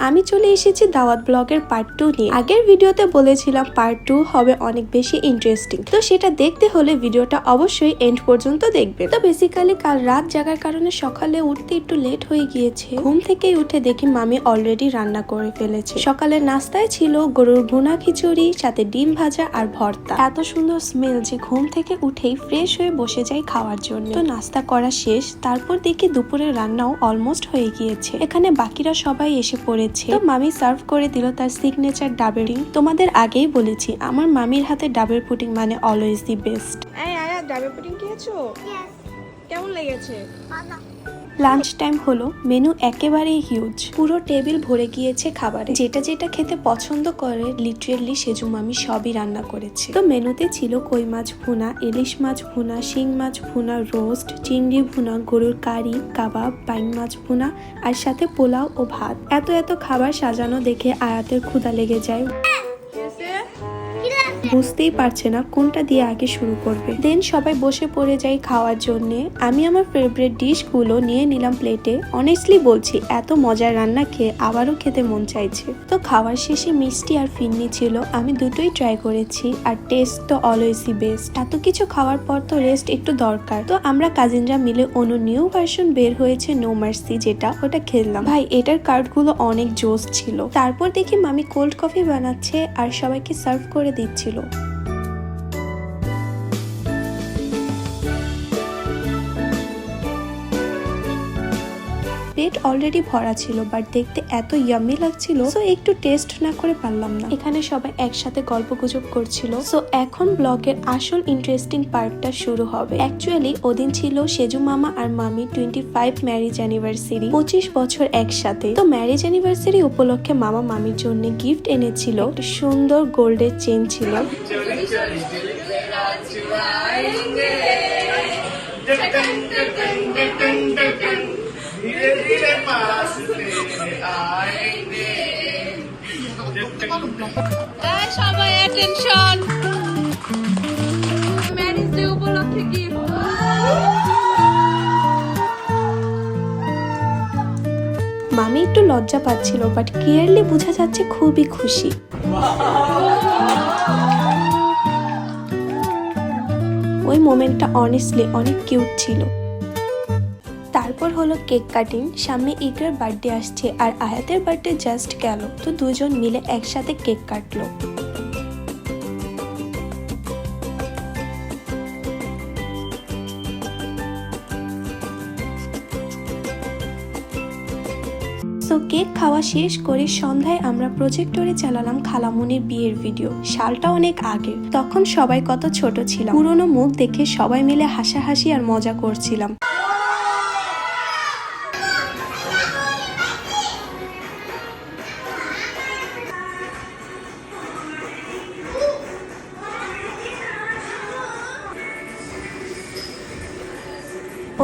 আমি চলে এসেছি দাওয়াত ব্লগের পার্ট 2 নিয়ে। আগের ভিডিওতে বলেছিলাম পার্ট 2 হবে অনেক বেশি ইন্টারেস্টিং, তো সেটা দেখতে হলে ভিডিওটা অবশ্যই এন্ড পর্যন্ত দেখবে। তো বেসিক্যালি কাল রাত জাগার কারণে সকালে উঠতে একটু লেট হয়ে গিয়েছে। ঘুম থেকে উঠে দেখি মামি অলরেডি রান্না করে ফেলেছে। সকালের নাস্তায় ছিল গরুর ভুনা খিচুড়ি, সাথে ডিম ভাজা আর ভর্তা। এত সুন্দর স্মেল যে ঘুম থেকে উঠেই ফ্রেশ হয়ে বসে যাই খাওয়ার জন্য। তো নাস্তা করা শেষ, তারপর দেখি দুপুরের রান্নাও অলমোস্ট হয়ে গিয়েছে। এখানে বাকিরা সবাই এসে পড়েছে। তো মামি সার্ভ করে দিল তার সিগনেচার ডাবের পুডিং। তোমাদের আগেই বলেছি আমার মামির হাতে ডাবের পুডিং মানে অলওয়েজ দি বেস্ট। এই আয়া ডাবের পুডিং খেয়েছো? কেমন লেগেছে? লাঞ্চ টাইম হলো, মেনু একেবারেই হিউজ, পুরো টেবিল ভরে গিয়েছে খাবারে। যেটা যেটা খেতে পছন্দ করে লিটারেলি সেজু মামি সবই রান্না করেছে। তো মেনুতে ছিল কই মাছ ভুনা, ইলিশ মাছ ভুনা, শিং মাছ ভুনা, রোস্ট, চিংড়ি ভুনা, গরুর কারি, কাবাব, বাইং মাছ ভুনা আর সাথে পোলাও ও ভাত। এত এত খাবার সাজানো দেখে আয়াতের ক্ষুধা লেগে যায়। বুঝতেই পারছে না কোনটা দিয়ে আগে শুরু করবে। দেন সবাই বসে পড়ে যাই খাওয়ার জন্য। আমি আমার ফেভারিট ডিশ গুলো নিয়ে নিলাম প্লেটে। অনেস্টলি বলছি এত মজার রান্না খেয়ে আবারও খেতে মন চাইছে। তো খাওয়ার শেষে মিষ্টি আর ফিন্নি ছিল, আমি দুটোই ট্রাই করেছি আর টেস্ট তো অলওয়েজই বেস্ট। এত কিছু খাওয়ার পর তো রেস্ট একটু দরকার। তো আমরা কাজিনরা মিলে অনু নিউ ভার্সন বের হয়েছে নো মার্সি, যেটা ওটা খেললাম। ভাই এটার কার্ড গুলো অনেক জোস ছিল। তারপর দেখি মামি কোল্ড কফি বানাচ্ছে আর সবাইকে সার্ভ করে দিচ্ছিল। প্লেট অলরেডি ভরা ছিল, বাট দেখতে এত ইয়াম্মি লাগছিল, সো একটু টেস্ট না করে পারলাম না। এখানে সবাই একসাথে গল্প গুজব করছিল। সো এখন ব্লগের আসল ইন্টারেস্টিং পার্টটা শুরু হবে। অ্যাকচুয়ালি ওদিন ছিল সেজু মামা আর মামি 25 ম্যারেজ অ্যানিভার্সারি, 25 বছর একসাথে। তো ম্যারেজ অ্যানিভার্সারি উপলক্ষে মামা মামির জন্য গিফট এনেছিল। একটা সুন্দর গোল্ডের চেন ছিল। সবাই অ্যাটেনশন, ম্যারেজ ডে উপলক্ষে গিফট। মামি একটু লজ্জা পাচ্ছিল, বাট ক্লিয়ারলি বোঝা যাচ্ছে খুবই খুশি। ওই মোমেন্টটা অনেস্টলি অনেক কিউট ছিল। তারপর হলো কেক কাটিং। সামনে ইকরার বার্থডে আসছে আর আয়াতের বার্থডে জাস্ট গেল, তো দুজন মিলে একসাথে কেক কাটলো। তো কেক খাওয়া শেষ করে সন্ধ্যায় আমরা প্রজেক্টরে চালালাম খালামুনির বিয়ের ভিডিও। সালটা অনেক আগে, তখন সবাই কত ছোট ছিলাম। পুরোনো মুখ দেখে সবাই মিলে হাসাহাসি আর মজা করছিলাম।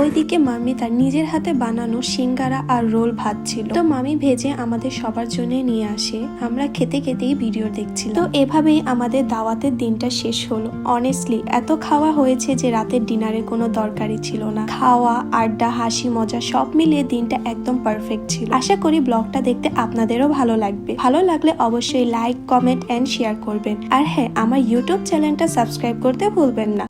ওইদিকে মামি তার নিজের হাতে বানানো সিঙ্গারা আর রোল ভাজছিল। তো মামি ভেজে আমাদের সবার জন্য নিয়ে আসে। আমরা খেতে খেতেই ভিডিও দেখছিলাম। তো এভাবেই আমাদের দাওয়াতের দিনটা শেষ হলো। অনেস্টলি এত খাওয়া হয়েছে যে রাতের ডিনারের কোনো দরকারই ছিল না। খাওয়া, আড্ডা, হাসি মজা সব মিলিয়ে দিনটা একদম পারফেক্ট ছিল। আশা করি ব্লগটা দেখতে আপনাদেরও ভালো লাগবে। ভালো লাগলে অবশ্যই লাইক, কমেন্ট এন্ড শেয়ার করবেন। আর হ্যাঁ, আমার ইউটিউব চ্যানেলটা সাবস্ক্রাইব করতে ভুলবেন না।